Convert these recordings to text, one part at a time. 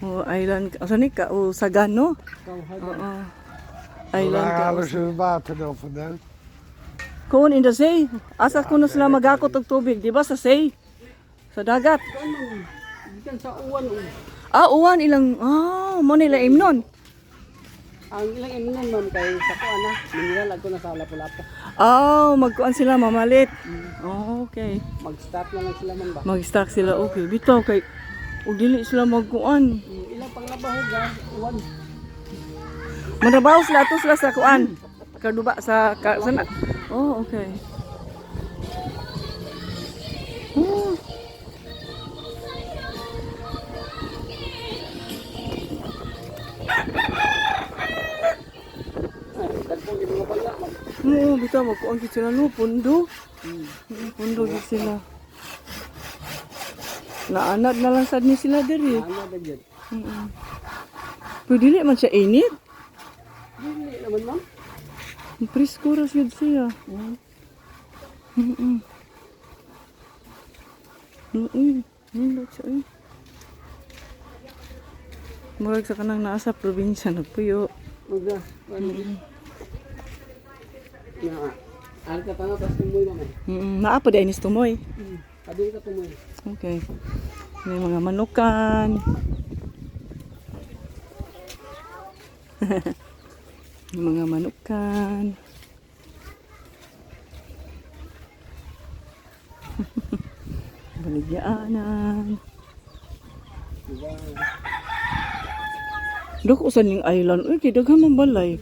Oh, island. Asa ni ka? Oh, Sagano. Oo. Island ka. Halos yung water dan vandaan. Koon in the sea. Asa ko na sila magakot og tubig, di ba sa sea? Sa dagat. Diyan sa uwan. Ah, uwan ilang. Ah, mo nila imnon. Ang ilang imnon ma'am kay sa kuan na. Mineral ako na sa Lapu-Lapu. Oh, magkuan sila mamalit. Oh, okay. Mag-start na lang sila man ba? Mag-stock sila. Okay. Bitaw kay ug dili sila magkuan. Ilang panglabaho ga uwan. Manabaw sila to sila sa kuan. Kaduba sa sana. Oh, okay. Oh. Dagpong di mga pala. Oo, bitaw magkuan gid sila no, pundo. Pundo gid sila. Naanad na lang sad ni sila diri. Ano ba dyan? Pero dili man siya init. Dili naman ma'am. Presko ra yun siya. Nindot siya eh. Murag sa kanang naa sa probinsya nagpuyo. Magda. Ano? Ya. Ari ka tanga tas tumoy ma'am. Naa pa din is tumoy. Adi ka tumoy. Okay. May mga manukan. May mga manukan. Baligyaanan. Dako sa ning island. Uy, kay daghan man balay.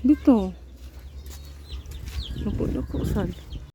Bito. Dako sad.